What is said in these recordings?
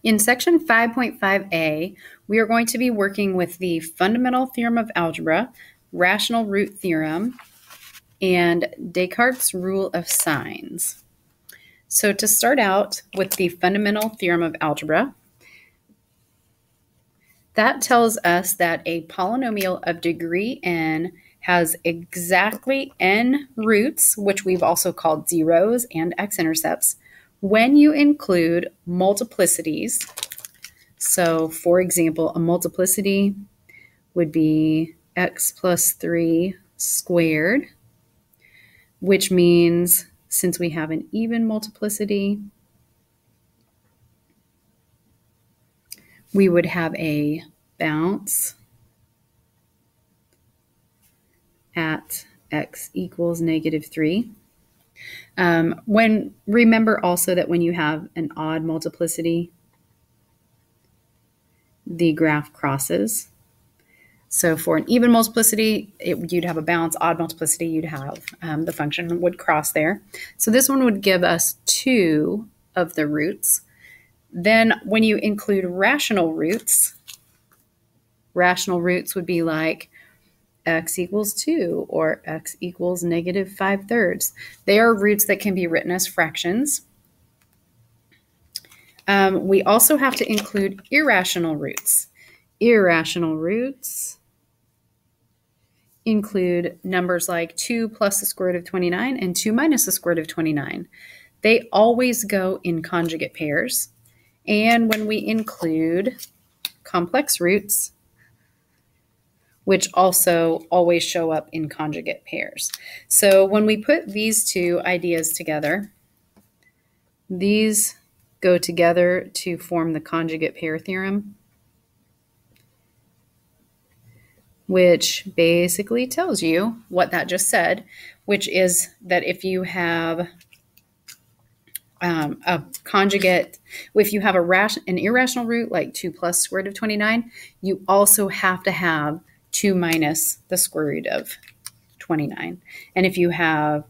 In section 5.5a, we are going to be working with the fundamental theorem of algebra, rational root theorem, and Descartes' rule of signs. So to start out with the fundamental theorem of algebra, that tells us that a polynomial of degree n has exactly n roots, which we've also called zeros and x-intercepts, when you include multiplicities. So, for example, a multiplicity would be x plus 3 squared, which means since we have an even multiplicity, we would have a bounce at x equals -3. Remember also that when you have an odd multiplicity, the graph crosses. So for an even multiplicity, you'd have a bounce. Odd multiplicity, you'd have the function would cross there. So this one would give us 2 of the roots. Then when you include rational roots would be like x equals 2 or x equals -5/3. They are roots that can be written as fractions. We also have to include irrational roots. Irrational roots include numbers like 2 plus the square root of 29 and 2 minus the square root of 29. They always go in conjugate pairs. And when we include complex roots, which also always show up in conjugate pairs. So when we put these two ideas together, these go together to form the conjugate pair theorem, which basically tells you what that just said, which is that if you have a conjugate, if you have an irrational root like 2 plus square root of 29, you also have to have 2 minus the square root of 29. And if you have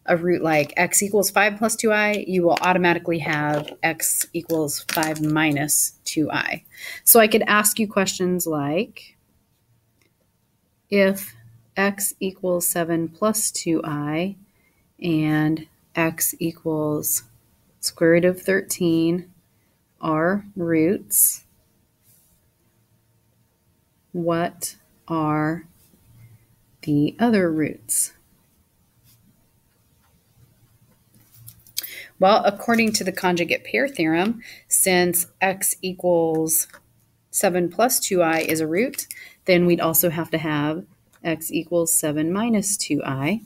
a root like x equals 5 plus 2i, you will automatically have x equals 5 minus 2i. So I could ask you questions like, if x equals 7 plus 2i and x equals square root of 13 are roots, what are the other roots? Well, according to the conjugate pair theorem, since x equals 7 plus 2i is a root, then we'd also have to have x equals 7 minus 2i.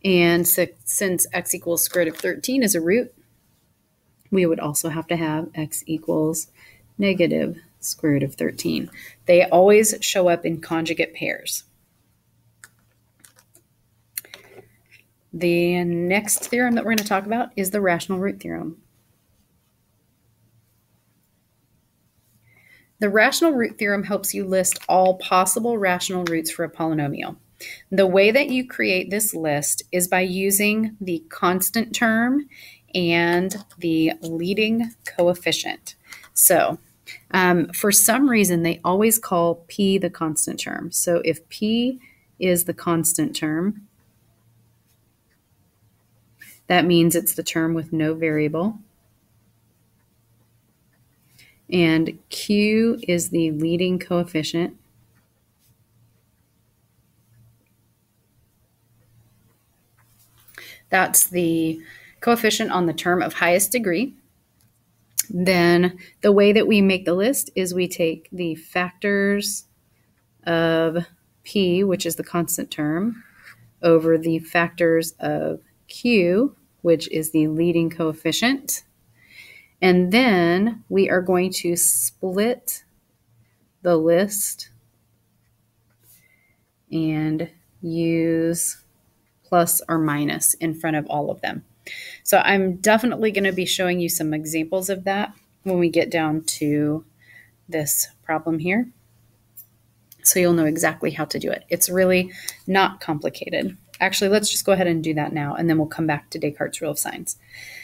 And since x equals square root of 13 is a root, we would also have to have x equals negative square root of 13. They always show up in conjugate pairs. The next theorem that we're going to talk about is the rational root theorem. The rational root theorem helps you list all possible rational roots for a polynomial. The way that you create this list is by using the constant term and the leading coefficient. So for some reason, they always call P the constant term. So if P is the constant term, that means it's the term with no variable. And Q is the leading coefficient. That's the coefficient on the term of highest degree. Then the way that we make the list is we take the factors of P, which is the constant term, over the factors of Q, which is the leading coefficient. And then we are going to split the list and use plus or minus in front of all of them. So I'm definitely going to be showing you some examples of that when we get down to this problem here. So you'll know exactly how to do it. It's really not complicated. Actually, let's just go ahead and do that now, and then we'll come back to Descartes' rule of signs.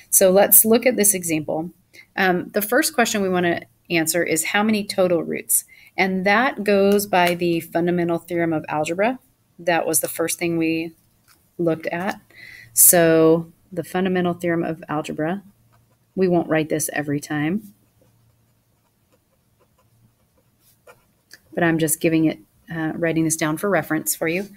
So let's look at this example. The first question we want to answer is how many total roots? And that goes by the fundamental theorem of algebra. That was the first thing we looked at. So the fundamental theorem of algebra, we won't write this every time, but I'm just writing this down for reference for you.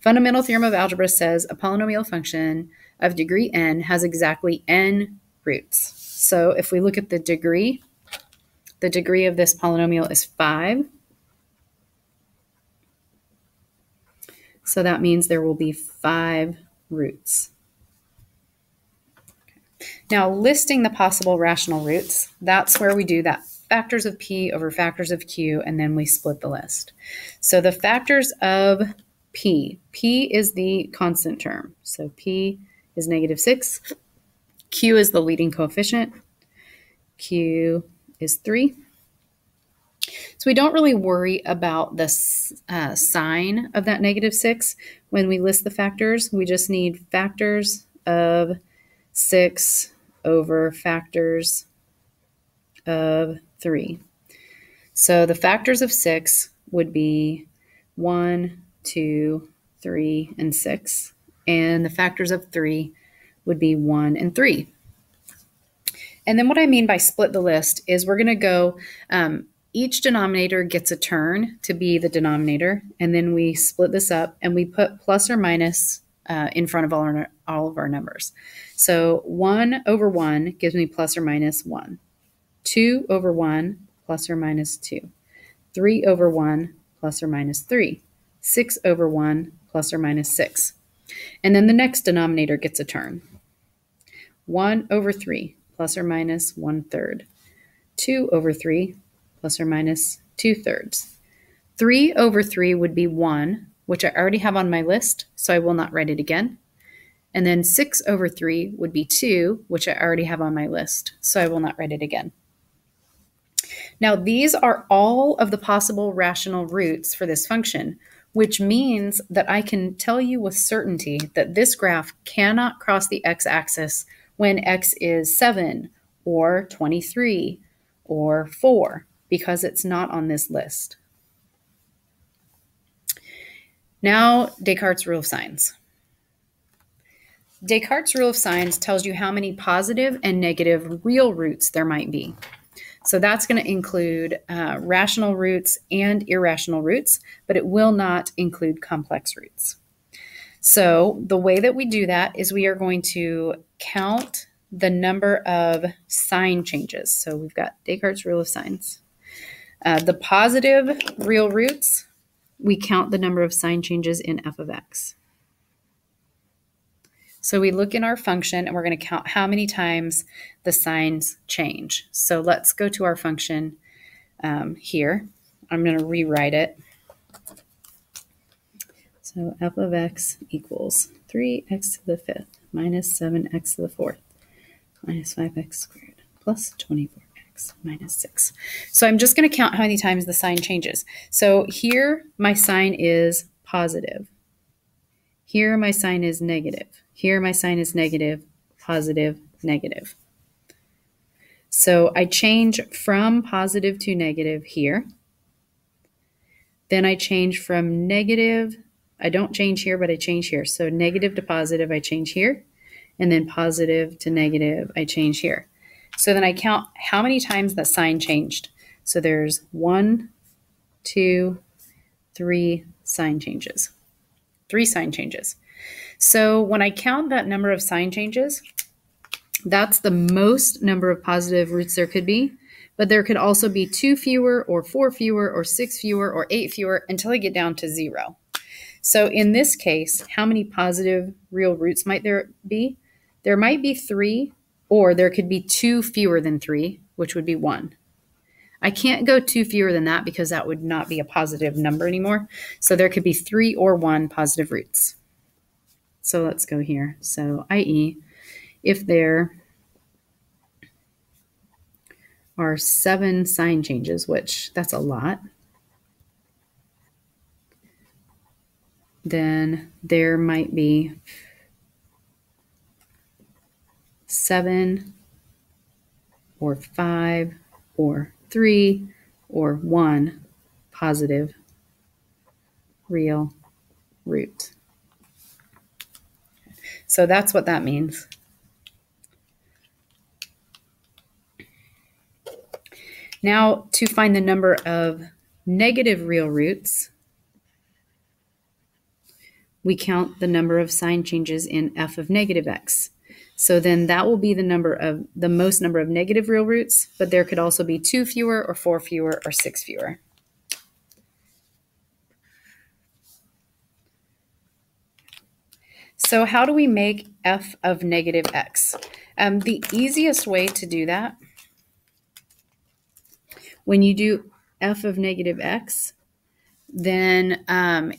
Fundamental theorem of algebra says a polynomial function of degree n has exactly n roots. So if we look at the degree of this polynomial is 5. So that means there will be 5 roots. Now, listing the possible rational roots, that's where we do that factors of p over factors of q, and then we split the list. So the factors of p is the constant term. So p is -6. Q is the leading coefficient. Q is 3. So we don't really worry about the sign of that -6 when we list the factors. We just need factors of 6 over factors of 3. So the factors of 6 would be 1, 2, 3, and 6. And the factors of 3 would be 1 and 3. And then what I mean by split the list is we're going to go, each denominator gets a turn to be the denominator, and then we split this up and we put plus or minus in front of all of our numbers. So 1 over 1 gives me plus or minus 1. 2 over 1 plus or minus 2. 3 over 1 plus or minus 3. 6 over 1 plus or minus 6. And then the next denominator gets a turn. 1 over 3 plus or minus 1/3. 2 over 3 plus or minus 2/3. 3 over 3 would be 1, which I already have on my list, so I will not write it again. And then 6 over 3 would be 2, which I already have on my list, so I will not write it again. Now, these are all of the possible rational roots for this function, which means that I can tell you with certainty that this graph cannot cross the x-axis when x is 7 or 23 or 4, because it's not on this list. Now, Descartes' rule of signs. Descartes' rule of signs tells you how many positive and negative real roots there might be. So that's going to include rational roots and irrational roots, but it will not include complex roots. So the way that we do that is we are going to count the number of sign changes. So we've got Descartes' rule of signs. The positive real roots, we count the number of sign changes in f of x. So we look in our function and we're going to count how many times the signs change. So let's go to our function here. I'm going to rewrite it. So f of x equals 3x to the 5th minus 7x to the 4th minus 5x squared plus 24x minus 6. So I'm just going to count how many times the sign changes. So here my sign is positive. Here my sign is negative. Here my sign is negative, positive, negative. So I change from positive to negative here. Then I change from negative. I don't change here, but I change here. So negative to positive, I change here. And then positive to negative, I change here. So then I count how many times that sign changed. So there's 1, 2, 3 sign changes. 3 sign changes. So when I count that number of sign changes, that's the most number of positive roots there could be. But there could also be 2 fewer or 4 fewer or 6 fewer or 8 fewer until I get down to 0. So in this case, how many positive real roots might there be? There might be 3, or there could be 2 fewer than 3, which would be 1. I can't go 2 fewer than that because that would not be a positive number anymore. So there could be 3 or 1 positive roots. So let's go here. So i.e., if there are 7 sign changes, which that's a lot, then there might be 7 or 5 or 3 or 1 positive real root. So that's what that means. Now, to find the number of negative real roots, we count the number of sign changes in f of negative x. So then that will be the most number of negative real roots, but there could also be 2 fewer or 4 fewer or 6 fewer. So how do we make f of negative x? The easiest way to do that, when you do f of negative x, then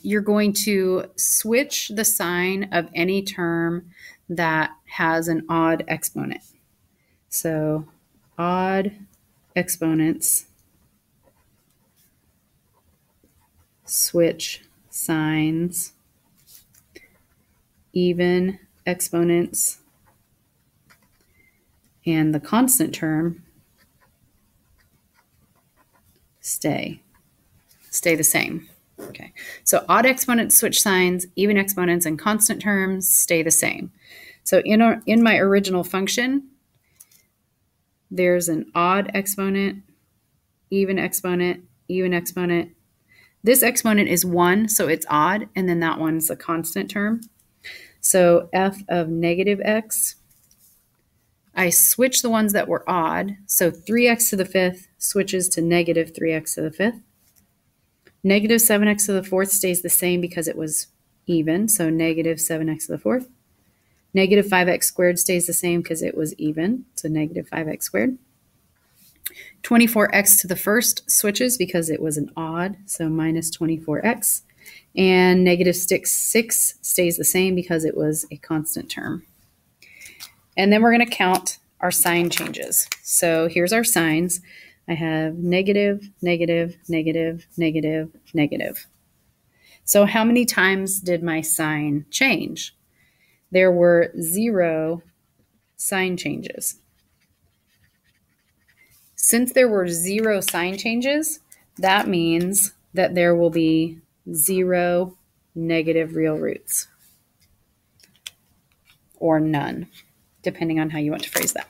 you're going to switch the sign of any term that has an odd exponent. So odd exponents switch signs, even exponents, and the constant term stay the same. Okay, so odd exponents switch signs, even exponents and constant terms stay the same. So in my original function, there's an odd exponent, even exponent, even exponent. This exponent is 1, so it's odd, and then that one's a constant term. So f of negative x, I switch the ones that were odd, so 3x to the 5th switches to negative 3x to the 5th. Negative 7x to the 4th stays the same because it was even, so negative 7x to the 4th. Negative 5x squared stays the same because it was even, so negative 5x squared. 24x to the 1st switches because it was an odd, so minus 24x. And negative 6 stays the same because it was a constant term. And then we're going to count our sign changes. So here's our signs. I have negative, negative, negative, negative, negative. So how many times did my sign change? There were 0 sign changes. Since there were 0 sign changes, that means that there will be 0 negative real roots, or none, depending on how you want to phrase that.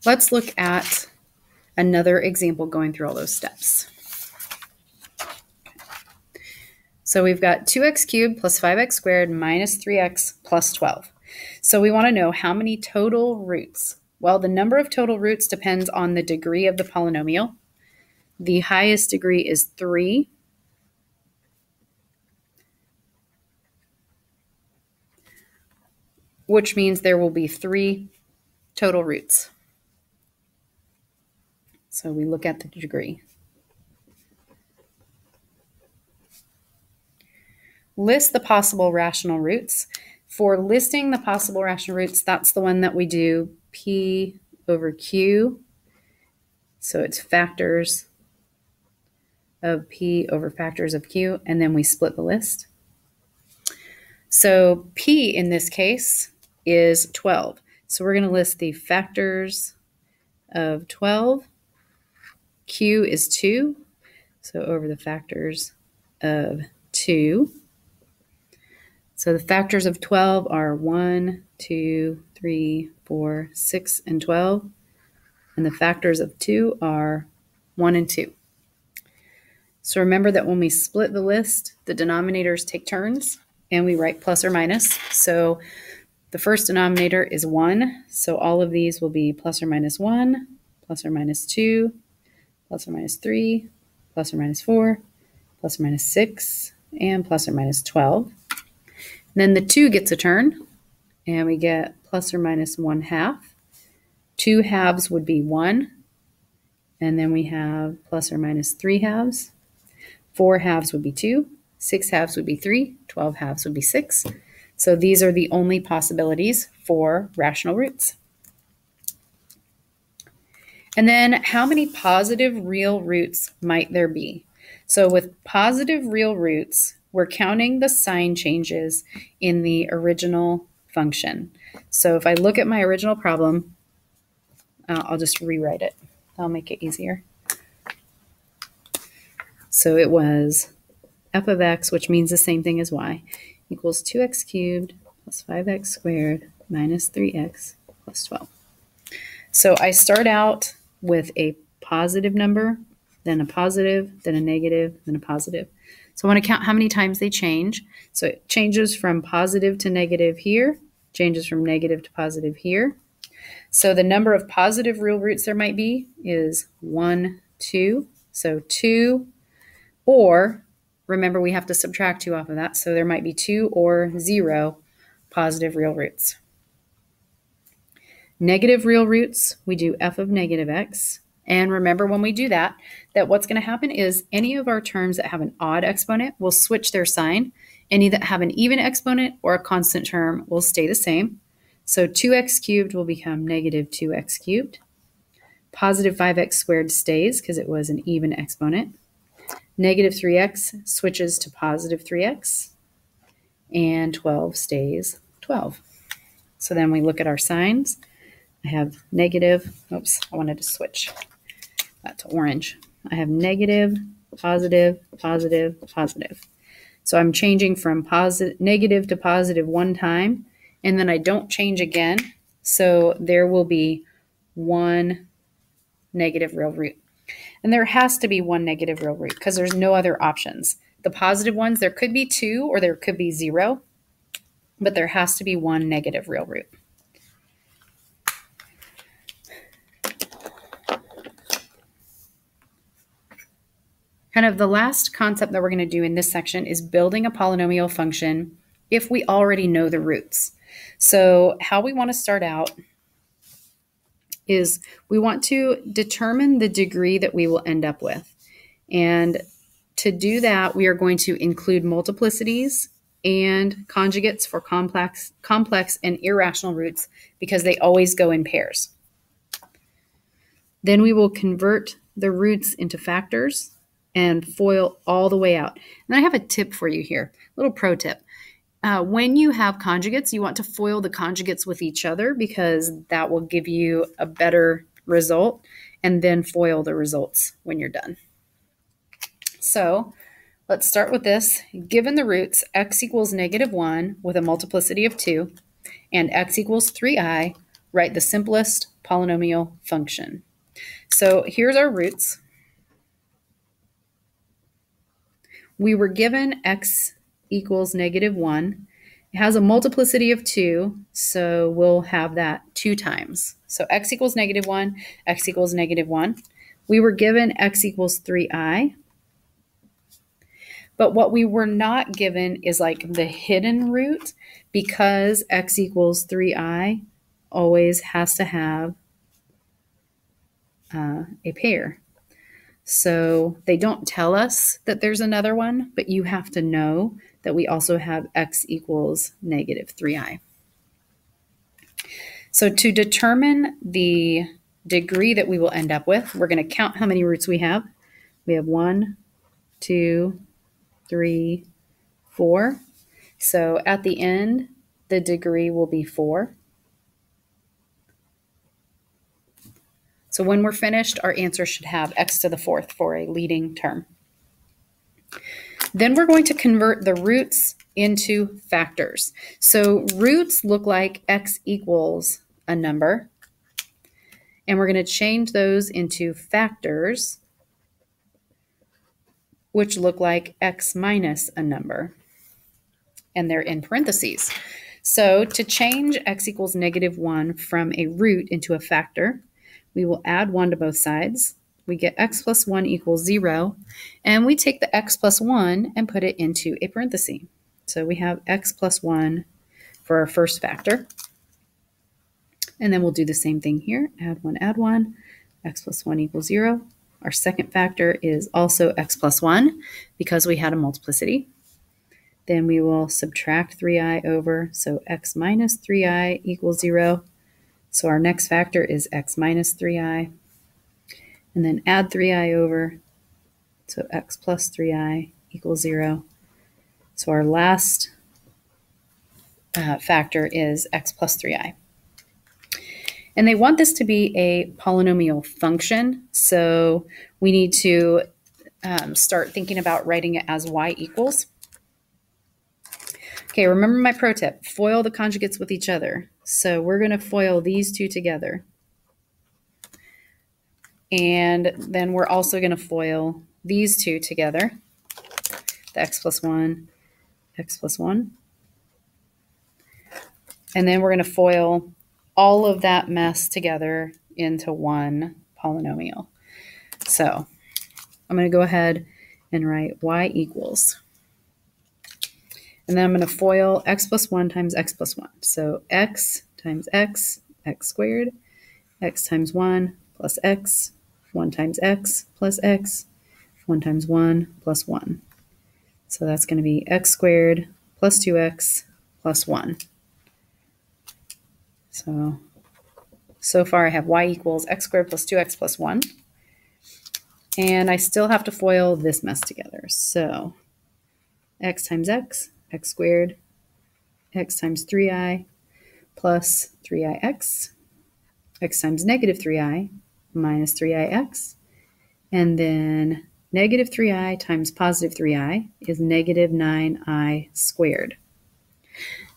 Let's look at another example going through all those steps. So we've got 2x cubed plus 5x squared minus 3x plus 12. So we want to know how many total roots. Well, the number of total roots depends on the degree of the polynomial. The highest degree is 3. Which means there will be 3 total roots. So we look at the degree. List the possible rational roots. For listing the possible rational roots, that's the one that we do P over Q. So it's factors of P over factors of Q, and then we split the list. So P in this case is 12. So we're going to list the factors of 12. Q is 2, so over the factors of 2. So the factors of 12 are 1, 2, 3, 4, 6, and 12. And the factors of 2 are 1 and 2. So remember that when we split the list, the denominators take turns, and we write plus or minus. So the first denominator is 1, so all of these will be plus or minus 1, plus or minus 2, plus or minus 3, plus or minus 4, plus or minus 6, and plus or minus 12. Then the 2 gets a turn, and we get plus or minus 1/2. 2 halves would be 1, and then we have plus or minus 3 halves. 4 halves would be 2, 6 halves would be 3, 12 halves would be 6. So these are the only possibilities for rational roots. And then how many positive real roots might there be? So with positive real roots, we're counting the sign changes in the original function. So if I look at my original problem, I'll just rewrite it. That'll make it easier. So it was f of x, which means the same thing as y, equals 2x cubed plus 5x squared minus 3x plus 12. So I start out with a positive number, then a positive, then a negative, then a positive. So I want to count how many times they change. So it changes from positive to negative here, changes from negative to positive here. So the number of positive real roots there might be is 1, 2. So 2, or remember we have to subtract 2 off of that. So there might be 2 or 0 positive real roots. Negative real roots, we do f of negative x. And remember when we do that what's going to happen is any of our terms that have an odd exponent will switch their sign. Any that have an even exponent or a constant term will stay the same. So 2x cubed will become negative 2x cubed. Positive 5x squared stays because it was an even exponent. Negative 3x switches to positive 3x. And 12 stays 12. So then we look at our signs. I have negative, oops, I wanted to switch that to orange. I have negative, positive, positive, positive. So I'm changing from negative to positive one time, and then I don't change again. So there will be one negative real root. And there has to be one negative real root because there's no other options. The positive ones, there could be 2 or there could be 0, but there has to be one negative real root. Kind of the last concept that we're going to do in this section is building a polynomial function if we already know the roots. So how we want to start out is we want to determine the degree that we will end up with. And to do that, we are going to include multiplicities and conjugates for complex and irrational roots because they always go in pairs. Then we will convert the roots into factors and FOIL all the way out. And I have a tip for you here, a little pro tip. When you have conjugates, you want to FOIL the conjugates with each other because that will give you a better result, and then FOIL the results when you're done. So let's start with this. Given the roots, x equals -1 with a multiplicity of 2, and x equals 3i, write the simplest polynomial function. So here's our roots. We were given x equals -1. It has a multiplicity of 2, so we'll have that 2 times. So x equals -1, x equals -1. We were given x equals 3i. But what we were not given is like the hidden root, because x equals 3i always has to have a pair. So they don't tell us that there's another one, but you have to know that we also have x equals -3i. So to determine the degree that we will end up with, we're going to count how many roots we have. We have 1, 2, 3, 4. So at the end, the degree will be 4. So when we're finished, our answer should have x to the 4th for a leading term. Then we're going to convert the roots into factors. So roots look like x equals a number, and we're going to change those into factors, which look like x minus a number, and they're in parentheses. So to change x equals -1 from a root into a factor, we will add 1 to both sides. We get x plus 1 equals 0, and we take the x plus 1 and put it into a parenthesis. So we have x plus 1 for our first factor. And then we'll do the same thing here. Add 1, x plus 1 equals 0. Our second factor is also x plus 1 because we had a multiplicity. Then we will subtract 3i over, so x minus 3i equals 0. So our next factor is x minus 3i. And then add 3i over, so x plus 3i equals 0. So our last factor is x plus 3i. And they want this to be a polynomial function, so we need to start thinking about writing it as y equals. Okay, remember my pro tip, FOIL the conjugates with each other. So we're going to FOIL these two together. And then we're also going to FOIL these two together, the x plus 1, x plus 1. And then we're going to FOIL all of that mess together into one polynomial. So I'm going to go ahead and write y equals. And then I'm going to FOIL x plus 1 times x plus 1. So x times x squared, x times 1 plus x, 1 times x plus x, 1 times 1 plus 1. So that's going to be x squared plus 2x plus 1. So far I have y equals x squared plus 2x plus 1. And I still have to FOIL this mess together. So x times x squared, x times 3i plus 3ix, x times negative 3i minus 3ix, and then negative 3i times positive 3i is negative 9i squared.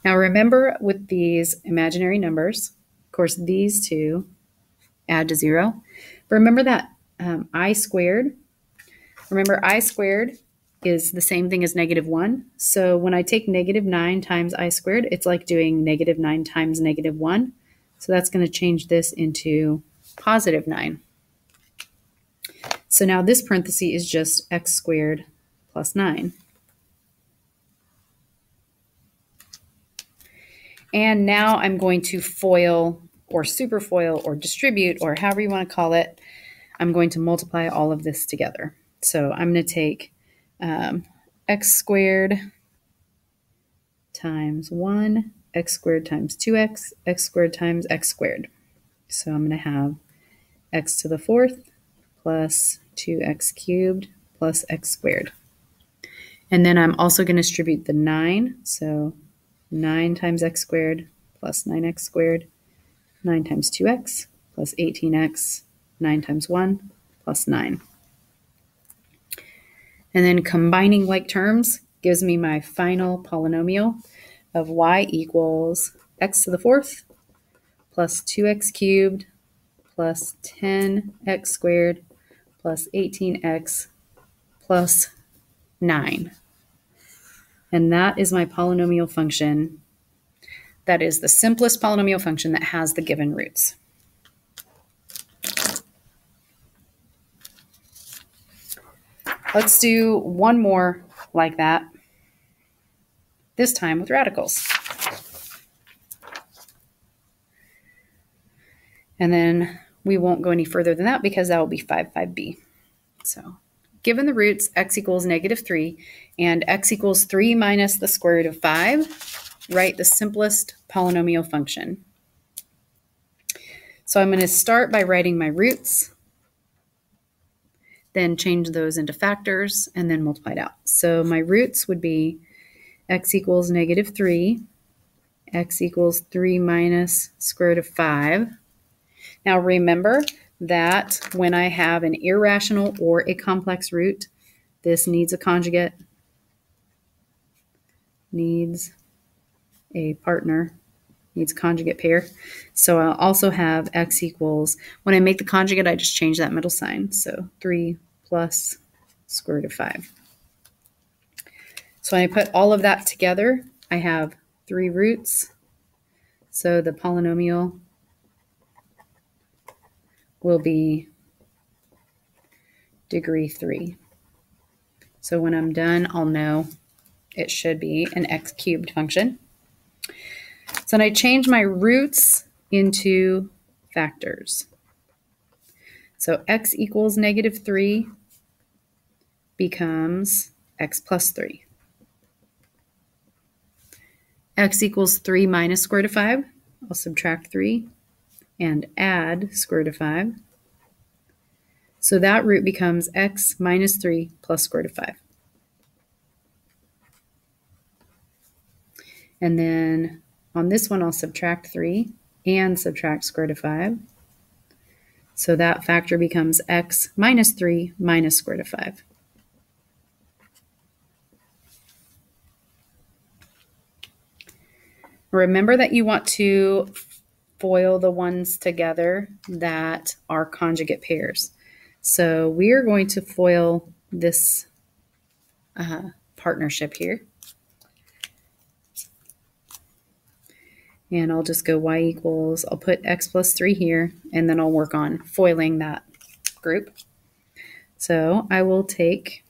Now remember with these imaginary numbers, of course these two add to 0, but remember that I squared is the same thing as negative 1. So when I take negative 9 times I squared, it's like doing negative 9 times negative 1. So that's going to change this into positive 9. So now this parenthesis is just x squared plus 9. And now I'm going to FOIL or superfoil or distribute or however you want to call it. I'm going to multiply all of this together. So I'm going to take x squared times 1, x squared times 2x, x squared times x squared. So I'm going to have x to the 4th plus 2x cubed plus x squared. And then I'm also going to distribute the 9. So 9 times x squared plus 9x squared, 9 times 2x plus 18x, 9 times 1 plus 9. And then combining like terms gives me my final polynomial of y equals x to the 4th plus 2x cubed plus 10x squared plus 18x plus 9. And that is my polynomial function. That is the simplest polynomial function that has the given roots. Let's do one more like that, this time with radicals. And then we won't go any further than that because that will be 5b. So given the roots, x equals negative 3 and x equals 3 minus the square root of 5, write the simplest polynomial function. So I'm going to start by writing my roots, then change those into factors, and then multiply it out. So my roots would be x equals negative 3, x equals 3 minus square root of 5. Now remember that when I have an irrational or a complex root, this needs a conjugate, needs a partner, needs a conjugate pair. So I'll also have x equals, when I make the conjugate, I just change that middle sign. So 3 plus square root of 5. So when I put all of that together, I have 3 roots. So the polynomial will be degree 3. So when I'm done, I'll know it should be an x cubed function. So then I change my roots into factors. So x equals negative 3 becomes x plus 3. X equals 3 minus square root of 5. I'll subtract 3 and add square root of 5. So that root becomes x minus 3 plus square root of 5. And then on this one, I'll subtract 3 and subtract square root of 5. So that factor becomes x minus 3 minus square root of 5. Remember that you want to FOIL the ones together that are conjugate pairs. So we are going to FOIL this partnership here. And I'll just go y equals, I'll put x plus 3 here, and then I'll work on foiling that group. So I will take,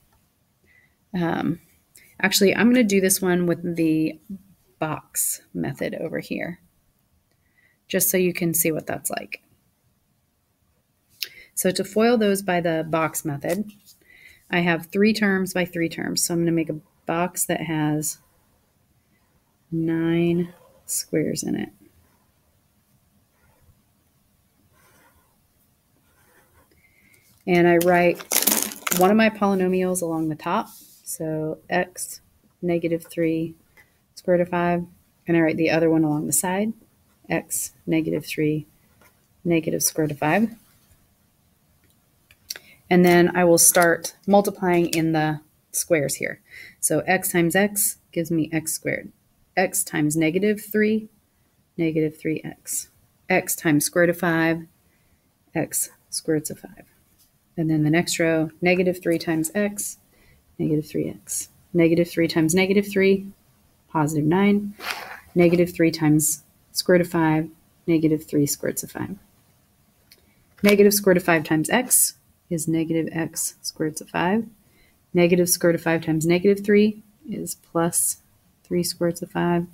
actually, I'm going to do this one with the box method over here, just so you can see what that's like. So to FOIL those by the box method, I have 3 terms by 3 terms. So I'm going to make a box that has 9 squares in it. And I write one of my polynomials along the top. So x negative 3 square root of 5. And I write the other one along the side, x negative 3 negative square root of 5. And then I will start multiplying in the squares here. So x times x gives me x squared. X times negative 3, negative 3x. X times square root of 5, x square root of 5. And then the next row, negative 3 times x, negative 3x. Negative 3 times negative 3, positive 9. Negative 3 times square root of 5, negative 3 square root of 5. Negative square root of 5 times x is negative x square root of 5. Negative square root of 5 times negative 3 is plus 3 square root of 5.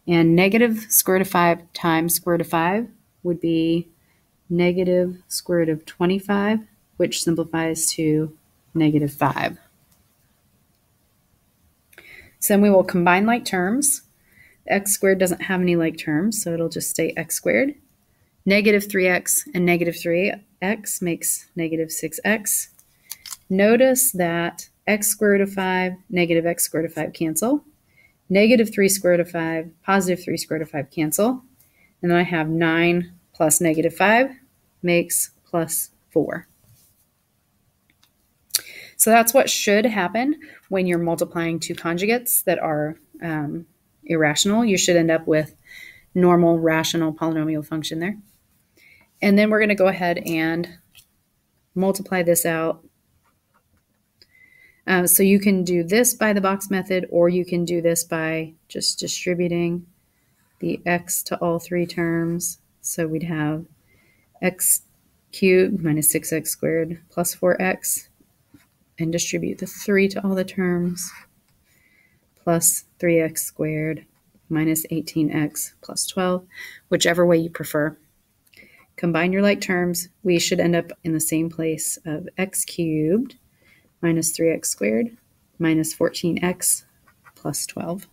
And negative square root of 5 times square root of 5 would be negative square root of 25, which simplifies to negative 5. So then we will combine like terms. X squared doesn't have any like terms, so it'll just stay x squared. Negative 3x and negative 3x makes negative 6x. Notice that x squared root of 5, negative x squared root of 5 cancel. Negative 3 square root of 5, positive 3 square root of 5 cancel. And then I have 9 plus negative 5 makes plus 4. So that's what should happen when you're multiplying two conjugates that are irrational. You should end up with normal rational polynomial function there. And then we're going to go ahead and multiply this out. So you can do this by the box method, or you can do this by just distributing the x to all 3 terms. So we'd have x cubed minus 6x squared plus 4x, and distribute the 3 to all the terms, plus 3x squared minus 18x plus 12, whichever way you prefer. Combine your like terms. We should end up in the same place of x cubed minus 3x squared minus 14x plus 12.